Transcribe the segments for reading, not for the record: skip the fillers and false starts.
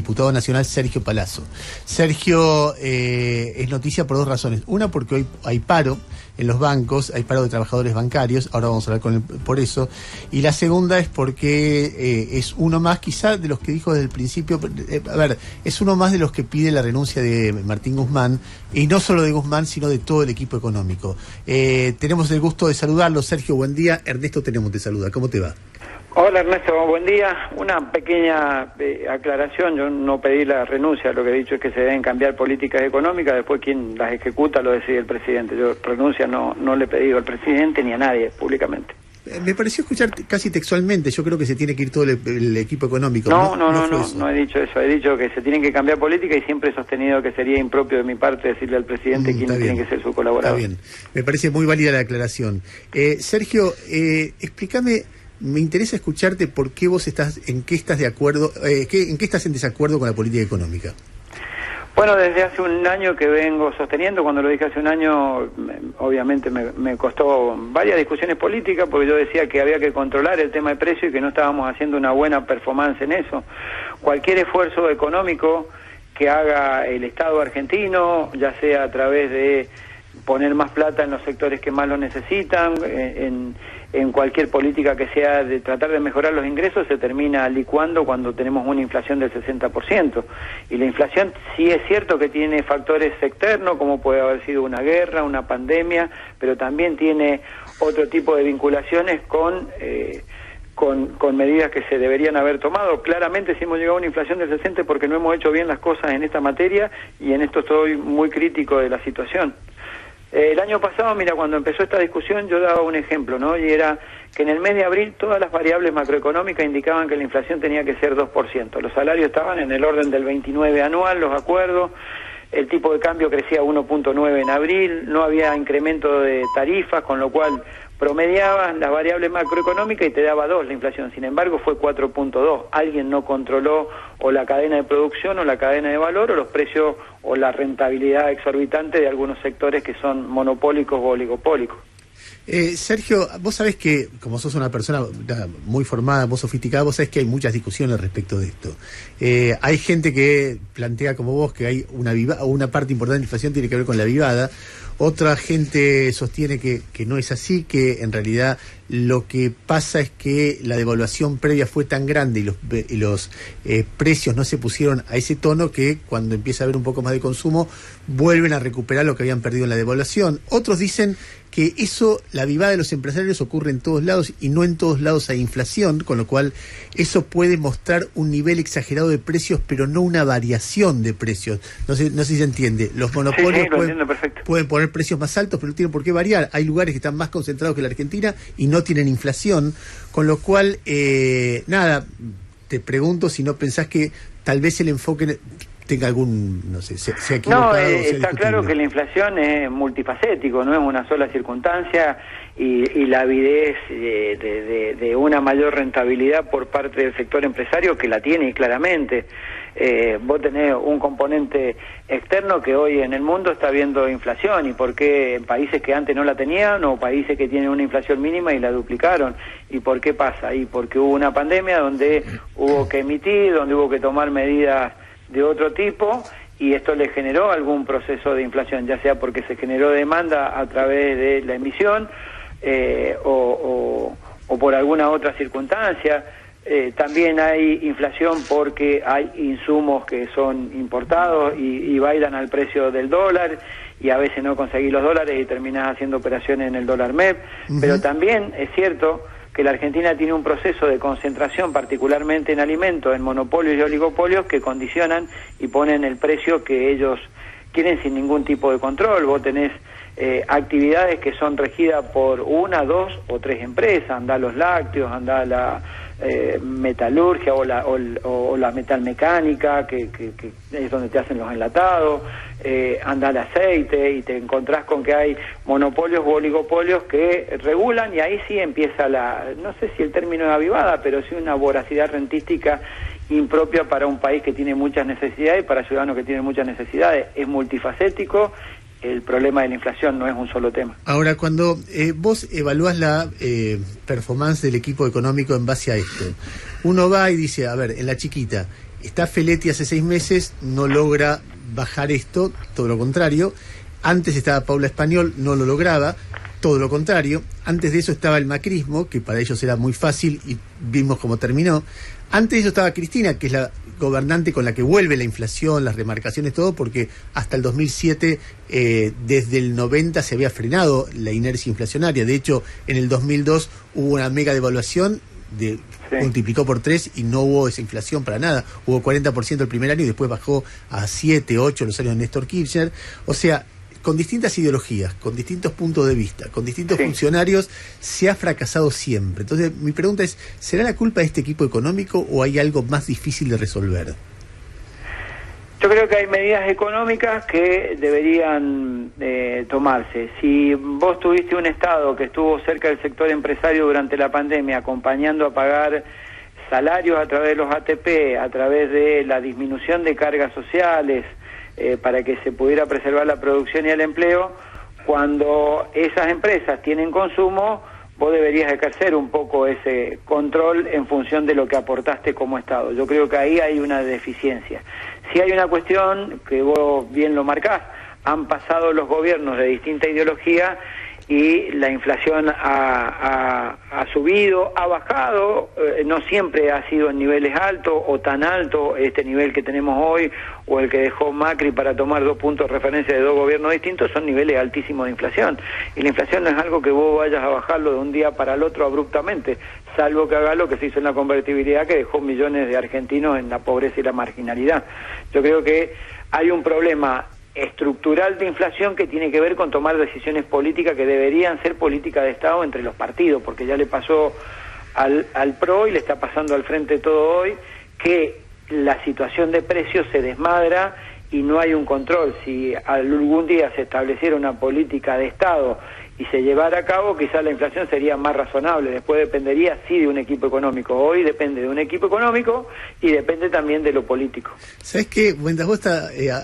diputado nacional Sergio Palazzo. Sergio es noticia por dos razones. Una, porque hoy hay paro en los bancos, hay paro de trabajadores bancarios, ahora vamos a hablar con él por eso. Y la segunda es porque es uno más, quizá, de los que dijo desde el principio, es uno más de los que pide la renuncia de Martín Guzmán, y no solo de Guzmán, sino de todo el equipo económico. Tenemos el gusto de saludarlo. Sergio, buen día. Ernesto Tenemos te saluda. ¿Cómo te va? Hola Ernesto, buen día. Una pequeña aclaración, yo no pedí la renuncia, lo que he dicho es que se deben cambiar políticas económicas, después quien las ejecuta lo decide el presidente. Yo renuncia no le he pedido al presidente ni a nadie públicamente. Me pareció escuchar casi textualmente, yo creo que se tiene que ir todo el equipo económico. No he dicho eso, he dicho que se tienen que cambiar políticas y siempre he sostenido que sería impropio de mi parte decirle al presidente quién tiene que ser su colaborador. Está bien, me parece muy válida la aclaración. Sergio, explícame. Me interesa escucharte por qué vos en qué estás de acuerdo, en qué estás en desacuerdo con la política económica. Bueno, desde hace un año que vengo sosteniendo, cuando lo dije hace un año, obviamente me costó varias discusiones políticas, porque yo decía que había que controlar el tema de precio y que no estábamos haciendo una buena performance en eso. Cualquier esfuerzo económico que haga el Estado argentino, ya sea a través de poner más plata en los sectores que más lo necesitan, en cualquier política que sea de tratar de mejorar los ingresos, se termina licuando cuando tenemos una inflación del 60%. Y la inflación sí es cierto que tiene factores externos, como puede haber sido una guerra, una pandemia, pero también tiene otro tipo de vinculaciones con medidas que se deberían haber tomado. Claramente si hemos llegado a una inflación del 60% porque no hemos hecho bien las cosas en esta materia, y en esto estoy muy crítico de la situación. El año pasado, mira, cuando empezó esta discusión yo daba un ejemplo, ¿no? Y era que en el mes de abril todas las variables macroeconómicas indicaban que la inflación tenía que ser 2%. Los salarios estaban en el orden del 29 anual, los acuerdos, el tipo de cambio crecía 1.9 en abril, no había incremento de tarifas, con lo cual promediabas las variables macroeconómicas y te daba 2 la inflación. Sin embargo fue 4.2. Alguien no controló o la cadena de producción o la cadena de valor o los precios o la rentabilidad exorbitante de algunos sectores que son monopólicos o oligopólicos. Sergio, vos sabés que, como sos una persona muy formada, muy sofisticada, vos sabés que hay muchas discusiones respecto de esto. Hay gente que plantea como vos que hay una parte importante de la inflación tiene que ver con la avivada. Otra gente sostiene que no es así, que en realidad lo que pasa es que la devaluación previa fue tan grande y los precios no se pusieron a ese tono que cuando empieza a haber un poco más de consumo vuelven a recuperar lo que habían perdido en la devaluación. Otros dicen que la avivada de los empresarios ocurre en todos lados y no en todos lados hay inflación, con lo cual eso puede mostrar un nivel exagerado de precios, pero no una variación de precios. No sé si se entiende. Los monopolios pueden poner precios más altos, pero no tienen por qué variar. Hay lugares que están más concentrados que la Argentina y no tienen inflación, con lo cual, te pregunto si no pensás que tal vez el enfoque tenga algún, no sé, se ha equivocado. No, está claro que la inflación es multifacético, no es una sola circunstancia, y la avidez de una mayor rentabilidad por parte del sector empresario, que la tiene claramente. Vos tenés un componente externo que hoy en el mundo está viendo inflación, y por qué en países que antes no la tenían o países que tienen una inflación mínima y la duplicaron. ¿Y por qué pasa? Y porque hubo una pandemia donde hubo que emitir, donde hubo que tomar medidas de otro tipo, y esto le generó algún proceso de inflación, ya sea porque se generó demanda a través de la emisión o por alguna otra circunstancia. También hay inflación porque hay insumos que son importados y bailan al precio del dólar, y a veces no conseguís los dólares y terminás haciendo operaciones en el dólar MEP. Pero también es cierto que la Argentina tiene un proceso de concentración, particularmente en alimentos, en monopolios y oligopolios, que condicionan y ponen el precio que ellos quieren sin ningún tipo de control. Vos tenés actividades que son regidas por 1, 2 o 3 empresas, andá los lácteos, andá la metalurgia o la metalmecánica, que es donde te hacen los enlatados, anda el aceite, y te encontrás con que hay monopolios u oligopolios que regulan, y ahí sí empieza no sé si el término es avivada, pero sí una voracidad rentística impropia para un país que tiene muchas necesidades y para ciudadanos que tienen muchas necesidades. Es multifacético. El problema de la inflación no es un solo tema. Ahora, cuando vos evaluás la performance del equipo económico en base a esto, uno va y dice, a ver, en la chiquita, Está Feletti hace 6 meses, no logra bajar esto, todo lo contrario. Antes estaba Paula Español, no lo lograba, todo lo contrario. Antes de eso estaba el macrismo, que para ellos era muy fácil y vimos cómo terminó. Antes de eso estaba Cristina, que es la gobernante con la que vuelve la inflación, las remarcaciones, todo, porque hasta el 2007, desde el 90 se había frenado la inercia inflacionaria. De hecho, en el 2002 hubo una mega devaluación, multiplicó por 3 y no hubo esa inflación para nada. Hubo 40% el primer año y después bajó a 7, 8 los años de Néstor Kirchner. O sea, con distintas ideologías, con distintos puntos de vista, con distintos funcionarios, se ha fracasado siempre. Entonces, mi pregunta es, ¿será la culpa de este equipo económico o hay algo más difícil de resolver? Yo creo que hay medidas económicas que deberían tomarse. Si vos tuviste un Estado que estuvo cerca del sector empresario durante la pandemia, acompañando a pagar salarios a través de los ATP, a través de la disminución de cargas sociales, para que se pudiera preservar la producción y el empleo, cuando esas empresas tienen consumo, vos deberías ejercer un poco ese control en función de lo que aportaste como Estado. Yo creo que ahí hay una deficiencia. Si hay una cuestión que vos bien lo marcás, han pasado los gobiernos de distinta ideología y la inflación ha subido, ha bajado, no siempre ha sido en niveles altos o tan alto este nivel que tenemos hoy o el que dejó Macri para tomar 2 puntos de referencia de 2 gobiernos distintos, son niveles altísimos de inflación. Y la inflación no es algo que vos vayas a bajarlo de un día para el otro abruptamente, salvo que haga lo que se hizo en la convertibilidad, que dejó millones de argentinos en la pobreza y la marginalidad. Yo creo que hay un problema estructural de inflación que tiene que ver con tomar decisiones políticas que deberían ser políticas de Estado entre los partidos, porque ya le pasó al PRO y le está pasando al Frente Todo hoy, que la situación de precios se desmadra y no hay un control. Si algún día se estableciera una política de Estado y se llevara a cabo, quizás la inflación sería más razonable. Después dependería, sí, de un equipo económico. Hoy depende de un equipo económico y depende también de lo político. ¿Sabes qué? Mientras vos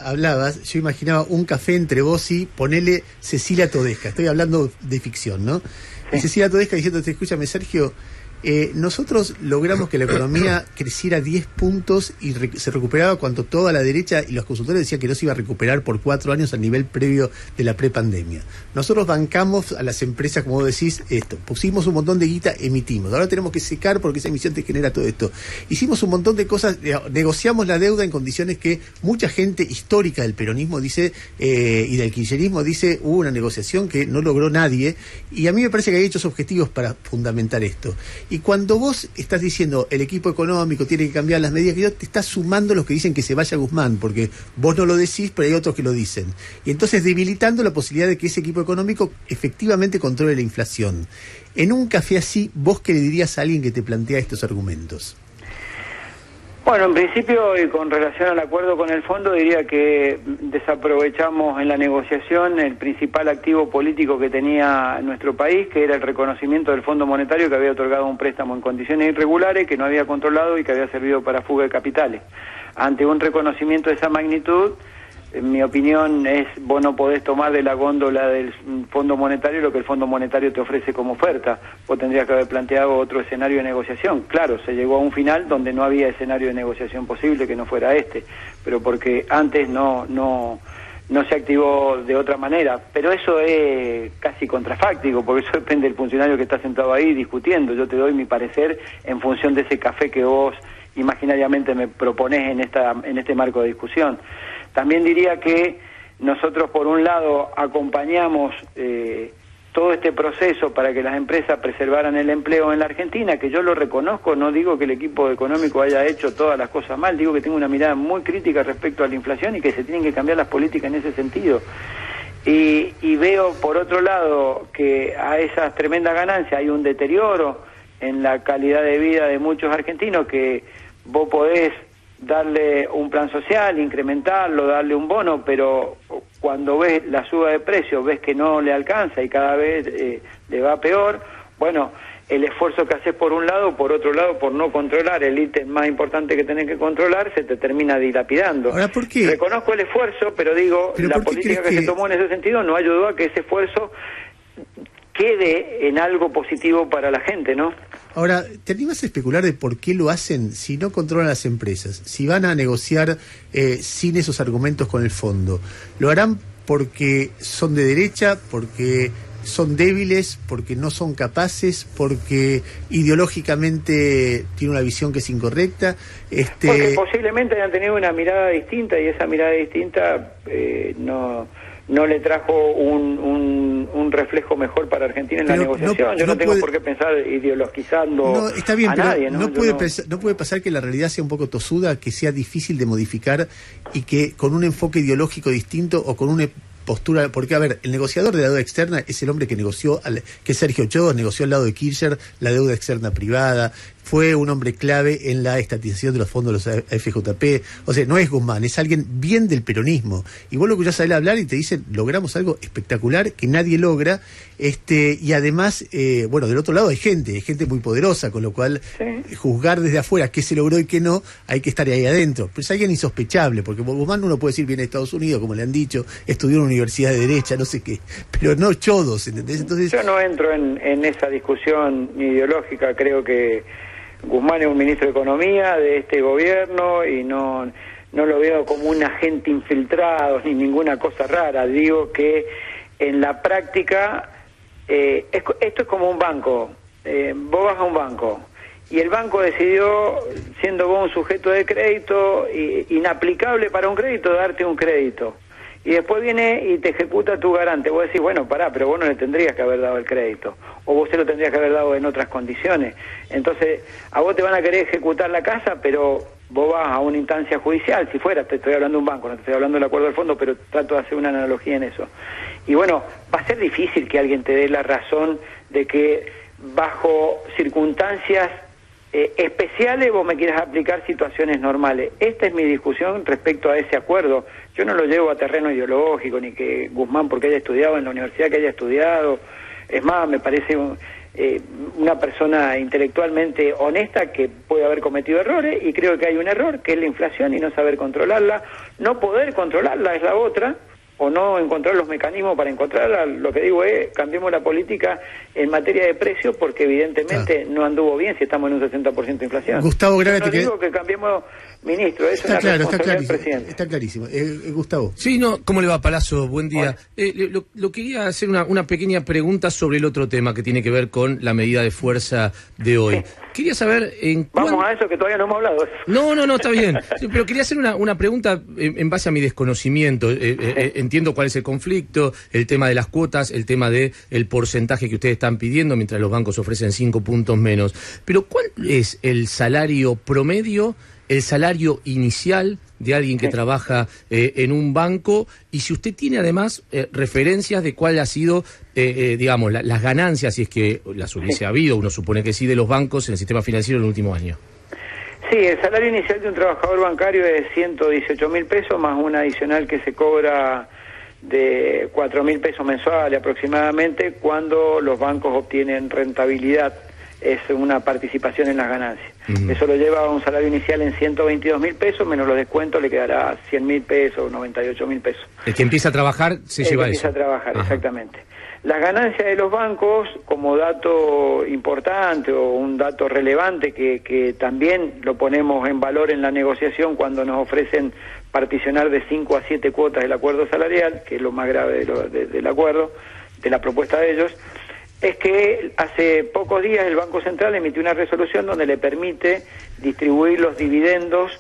hablabas, yo imaginaba un café entre vos y ponele Cecilia Todesca. Estoy hablando de ficción, ¿no? Sí. Y Cecilia Todesca diciéndote, escúchame, Sergio, nosotros logramos que la economía creciera 10 puntos y se recuperaba cuando toda la derecha y los consultores decían que no se iba a recuperar por 4 años al nivel previo de la prepandemia. Nosotros bancamos a las empresas, como vos decís, pusimos un montón de guita, emitimos. Ahora tenemos que secar porque esa emisión te genera todo esto. Hicimos un montón de cosas, negociamos la deuda en condiciones que mucha gente histórica del peronismo dice, y del kirchnerismo dice, hubo una negociación que no logró nadie, y a mí me parece que hay hechos objetivos para fundamentar esto. Y cuando vos estás diciendo el equipo económico tiene que cambiar las medidas, que yo te estás sumando los que dicen que se vaya Guzmán, porque vos no lo decís, pero hay otros que lo dicen. Y entonces debilitando la posibilidad de que ese equipo económico efectivamente controle la inflación. En un café así, ¿vos qué le dirías a alguien que te plantea estos argumentos? Bueno, en principio, y con relación al acuerdo con el fondo, diría que desaprovechamos en la negociación el principal activo político que tenía nuestro país, que era el reconocimiento del Fondo Monetario, que había otorgado un préstamo en condiciones irregulares, que no había controlado y que había servido para fuga de capitales. Ante un reconocimiento de esa magnitud, en mi opinión es, vos no podés tomar de la góndola del Fondo Monetario lo que el Fondo Monetario te ofrece como oferta. Vos tendrías que haber planteado otro escenario de negociación. Claro, se llegó a un final donde no había escenario de negociación posible que no fuera este, pero porque antes no se activó de otra manera. Pero eso es casi contrafáctico, porque eso depende del funcionario que está sentado ahí discutiendo. Yo te doy mi parecer en función de ese café que vos imaginariamente me proponés en este marco de discusión. También diría que nosotros, por un lado, acompañamos todo este proceso para que las empresas preservaran el empleo en la Argentina, que yo lo reconozco, no digo que el equipo económico haya hecho todas las cosas mal, digo que tengo una mirada muy crítica respecto a la inflación y que se tienen que cambiar las políticas en ese sentido. Y veo, por otro lado, que a esas tremendas ganancias hay un deterioro en la calidad de vida de muchos argentinos, que vos podés darle un plan social, incrementarlo, darle un bono, pero cuando ves la suba de precios, ves que no le alcanza y cada vez le va peor. Bueno, el esfuerzo que haces por un lado, por otro lado, por no controlar el ítem más importante que tenés que controlar, se te termina dilapidando. Ahora, ¿por qué? Reconozco el esfuerzo, pero digo, la política que se tomó en ese sentido no ayudó a que ese esfuerzo quede en algo positivo para la gente, ¿no? Ahora, ¿te animas a especular de por qué lo hacen si no controlan las empresas? Si van a negociar sin esos argumentos con el fondo, ¿lo harán porque son de derecha, porque son débiles, porque no son capaces, porque ideológicamente tienen una visión que es incorrecta? Porque posiblemente hayan tenido una mirada distinta y esa mirada distinta no le trajo un reflejo mejor para Argentina en la negociación. Yo no tengo por qué pensar ideologizando a nadie. No puede pasar que la realidad sea un poco tosuda, que sea difícil de modificar y que con un enfoque ideológico distinto o con una postura, porque a ver, el negociador de la deuda externa es el hombre que negoció, que Sergio Ochoa negoció al lado de Kirchner la deuda externa privada, fue un hombre clave en la estatización de los fondos de los AFJP, o sea, no es Guzmán, es alguien bien del peronismo, y vos lo escuchás a él hablar y te dicen, logramos algo espectacular que nadie logra, y además, bueno, del otro lado hay gente muy poderosa, con lo cual juzgar desde afuera qué se logró y qué no, hay que estar ahí adentro, pero es alguien insospechable, porque Guzmán uno puede decir viene de Estados Unidos, como le han dicho, estudió en una universidad de derecha, no sé qué, pero no Chodos, ¿entendés? Entonces, yo no entro en esa discusión ideológica, creo que Guzmán es un ministro de Economía de este gobierno y no lo veo como un agente infiltrado ni ninguna cosa rara. Digo que en la práctica esto es como un banco. Vos vas a un banco y el banco decidió, siendo vos un sujeto de crédito inaplicable para un crédito, darte un crédito. Y después viene y te ejecuta tu garante. Vos decís, bueno, pará, pero vos no le tendrías que haber dado el crédito. O vos se lo tendrías que haber dado en otras condiciones. Entonces, a vos te van a querer ejecutar la casa, pero vos vas a una instancia judicial. Si fuera, te estoy hablando de un banco, no te estoy hablando del acuerdo del fondo, pero trato de hacer una analogía en eso. Y bueno, va a ser difícil que alguien te dé la razón de que bajo circunstancias especiales vos me quieras aplicar situaciones normales. Esta es mi discusión respecto a ese acuerdo. Yo no lo llevo a terreno ideológico, ni que Guzmán porque haya estudiado en la universidad que haya estudiado. Es más, me parece una persona intelectualmente honesta que puede haber cometido errores, y creo que hay un error, que es la inflación y no saber controlarla. No poder controlarla es la otra, o no encontrar los mecanismos para encontrarla. Lo que digo es, cambiemos la política en materia de precios, porque evidentemente no anduvo bien si estamos en un 60% de inflación. Gustavo Grave, no digo que cambiemos, ministro, eso es una responsabilidad del presidente. Está clarísimo. Gustavo. Sí, no, ¿cómo le va, Palazzo? Buen día. Lo quería hacer una pequeña pregunta sobre el otro tema que tiene que ver con la medida de fuerza de hoy. Sí. Quería saber Vamos a eso, que todavía no hemos hablado de eso. No, está bien. Pero quería hacer una pregunta en base a mi desconocimiento. Entiendo cuál es el conflicto, el tema de las cuotas, el tema de el porcentaje que ustedes están pidiendo, mientras los bancos ofrecen 5 puntos menos. Pero ¿cuál es el salario promedio, el salario inicial de alguien que trabaja en un banco? Y si usted tiene además referencias de cuál ha sido, digamos, las ganancias, si es que las hubiese habido, uno supone que sí, de los bancos en el sistema financiero en el último año. Sí, el salario inicial de un trabajador bancario es 118.000 pesos, más un adicional que se cobra de 4.000 pesos mensuales aproximadamente, cuando los bancos obtienen rentabilidad. Es una participación en las ganancias. Eso lo lleva a un salario inicial en 122.000 pesos, menos los descuentos le quedará 100.000 pesos, 98.000 pesos. El que empieza a trabajar se lleva eso. Empieza a trabajar, exactamente. Las ganancias de los bancos, como dato importante o un dato relevante que también lo ponemos en valor en la negociación cuando nos ofrecen particionar de 5 a 7 cuotas el acuerdo salarial, que es lo más grave del acuerdo, de la propuesta de ellos, es que hace pocos días el Banco Central emitió una resolución donde le permite distribuir los dividendos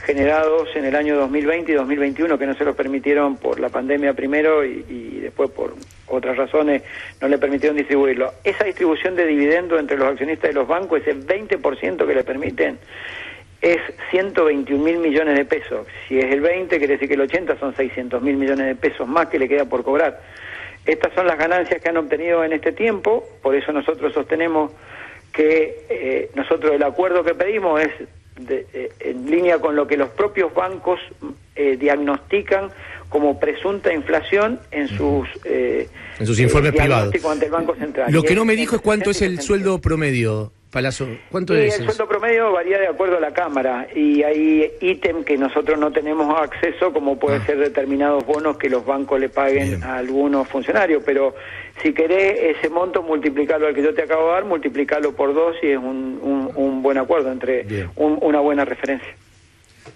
generados en el año 2020 y 2021, que no se los permitieron por la pandemia primero y después por otras razones no le permitieron distribuirlo. Esa distribución de dividendos entre los accionistas de los bancos, ese 20% que le permiten, es 121.000 millones de pesos. Si es el 20, quiere decir que el 80 son 600.000 millones de pesos más que le queda por cobrar. Estas son las ganancias que han obtenido en este tiempo, por eso nosotros sostenemos que nosotros el acuerdo que pedimos es en línea con lo que los propios bancos diagnostican como presunta inflación en sus informes privados ante el Banco Central. Lo que no me dijo es cuánto es el sueldo promedio, Palazzo? ¿Cuánto Y es? el sueldo promedio varía de acuerdo a la Cámara y hay ítem que nosotros no tenemos acceso, como puede ser determinados bonos que los bancos le paguen a algunos funcionarios, pero si querés ese monto, multiplicarlo al que yo te acabo de dar, multiplicarlo por 2 y es un buen acuerdo, una buena referencia.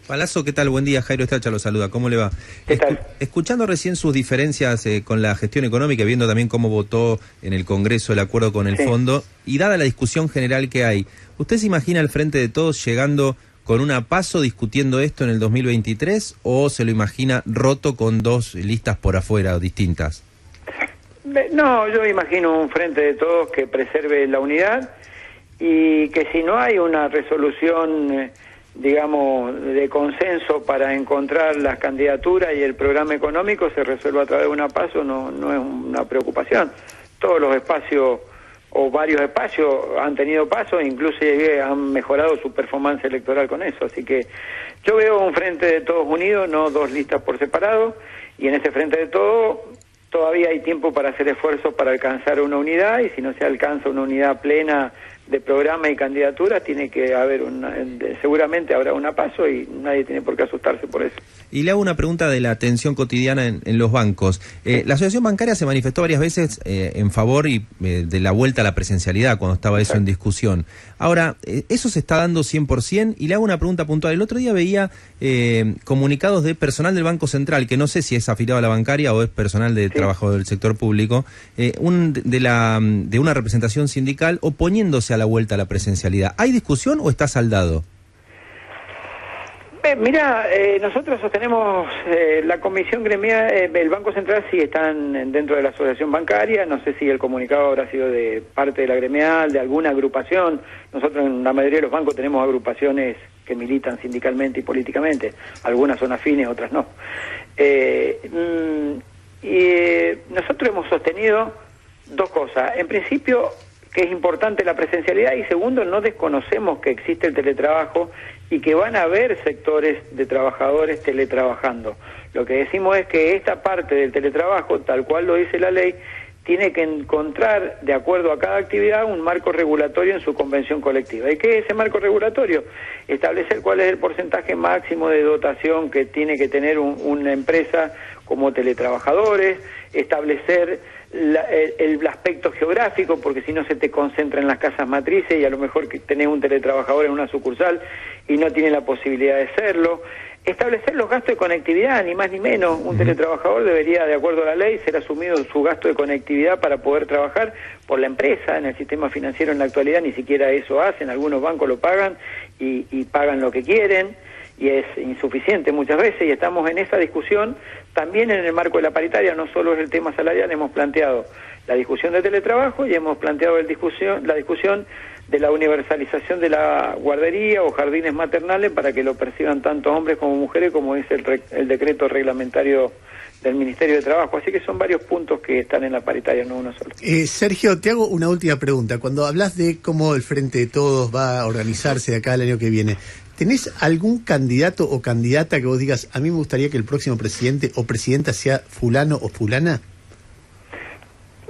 Palazzo, ¿qué tal? Buen día, Jairo Estracha lo saluda, ¿cómo le va? ¿Qué tal? Escuchando recién sus diferencias con la gestión económica, viendo también cómo votó en el Congreso el acuerdo con el fondo, y dada la discusión general que hay, ¿usted se imagina al Frente de Todos llegando con una PASO discutiendo esto en el 2023 o se lo imagina roto con 2 listas por afuera distintas? No, yo imagino un Frente de Todos que preserve la unidad y que si no hay una resolución digamos, de consenso para encontrar las candidaturas y el programa económico se resuelva a través de una PASO, no es una preocupación. Todos los espacios o varios espacios han tenido PASO, incluso han mejorado su performance electoral con eso. Así que yo veo un Frente de Todos unidos, no 2 listas por separado, y en ese Frente de Todos todavía hay tiempo para hacer esfuerzos para alcanzar una unidad, y si no se alcanza una unidad plena de programa y candidatura, tiene que haber seguramente habrá una PASO y nadie tiene por qué asustarse por eso. Y le hago una pregunta de la atención cotidiana en los bancos. La Asociación Bancaria se manifestó varias veces en favor de la vuelta a la presencialidad cuando estaba eso en discusión. Ahora, ¿eso se está dando 100%? Y le hago una pregunta puntual. El otro día veía comunicados de personal del Banco Central, que no sé si es afiliado a la bancaria o es personal de trabajo del sector público, de una representación sindical oponiéndose a la vuelta a la presencialidad. ¿Hay discusión o está saldado? Mira, nosotros sostenemos la comisión gremial, el Banco Central sí están dentro de la asociación bancaria, no sé si el comunicado habrá sido de parte de la gremial, de alguna agrupación. Nosotros en la mayoría de los bancos tenemos agrupaciones que militan sindicalmente y políticamente, algunas son afines, otras no. Nosotros hemos sostenido 2 cosas. En principio, que es importante la presencialidad, y segundo, no desconocemos que existe el teletrabajo y que van a haber sectores de trabajadores teletrabajando. Lo que decimos es que esta parte del teletrabajo, tal cual lo dice la ley, tiene que encontrar, de acuerdo a cada actividad, un marco regulatorio en su convención colectiva. ¿Y qué es ese marco regulatorio? Establecer cuál es el porcentaje máximo de dotación que tiene que tener una empresa como teletrabajadores, establecer el aspecto geográfico, porque si no se te concentra en las casas matrices y a lo mejor que tenés un teletrabajador en una sucursal y no tiene la posibilidad de serlo. Establecer los gastos de conectividad, ni más ni menos. Un teletrabajador debería, de acuerdo a la ley, ser asumido su gasto de conectividad para poder trabajar por la empresa. En el sistema financiero en la actualidad ni siquiera eso hacen, algunos bancos lo pagan y pagan lo que quieren, y es insuficiente muchas veces, y estamos en esa discusión también en el marco de la paritaria. No solo es el tema salarial, hemos planteado la discusión de teletrabajo y hemos planteado la discusión de la universalización de la guardería o jardines maternales para que lo perciban tanto hombres como mujeres, como dice el decreto reglamentario del Ministerio de Trabajo. Así que son varios puntos que están en la paritaria, no uno solo. Sergio, te hago una última pregunta. Cuando hablas de cómo el Frente de Todos va a organizarse de acá al año que viene, ¿tenés algún candidato o candidata que vos digas, a mí me gustaría que el próximo presidente o presidenta sea fulano o fulana?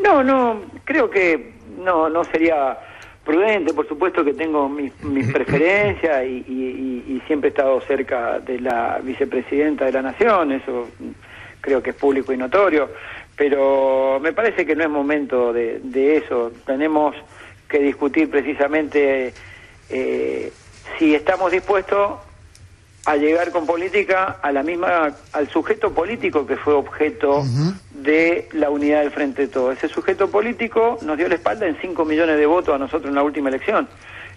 No, creo que no sería prudente. Por supuesto que tengo mis preferencias y siempre he estado cerca de la vicepresidenta de la Nación, eso creo que es público y notorio, pero me parece que no es momento de eso. Tenemos que discutir precisamente si estamos dispuestos a llegar con política al sujeto político que fue objeto de la unidad del Frente de Todos. Ese sujeto político nos dio la espalda en 5 millones de votos a nosotros en la última elección.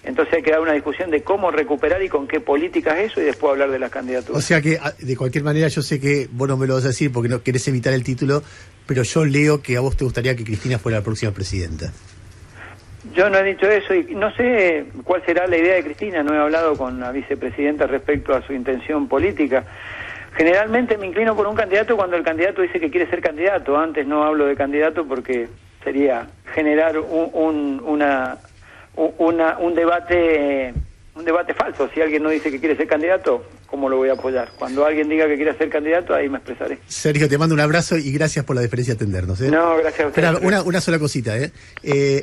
Entonces hay que dar una discusión de cómo recuperar y con qué políticas eso, y después hablar de las candidaturas. O sea que, de cualquier manera, yo sé que vos no me lo vas a decir porque no querés evitar el título, pero yo leo que a vos te gustaría que Cristina fuera la próxima presidenta. Yo no he dicho eso y no sé cuál será la idea de Cristina, no he hablado con la vicepresidenta respecto a su intención política. Generalmente me inclino por un candidato cuando el candidato dice que quiere ser candidato. Antes no hablo de candidato porque sería generar un debate falso. Si alguien no dice que quiere ser candidato, ¿cómo lo voy a apoyar? Cuando alguien diga que quiere ser candidato, ahí me expresaré. Sergio, te mando un abrazo y gracias por la deferencia de atendernos. No, gracias a ustedes. Espera, una sola cosita.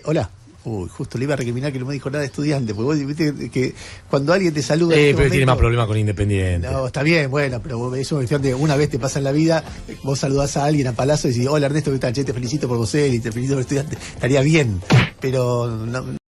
Hola. Uy, justo le iba a recriminar que no me dijo nada de estudiante, porque vos viste que cuando alguien te saluda... Pero tiene más problemas con Independiente. No, está bien, bueno, pero es una cuestión de una vez te pasa en la vida, vos saludás a alguien a palazo y decís, hola Ernesto, ¿qué tal? Che, te felicito por vos y te felicito por estudiante. Estaría bien, pero... No,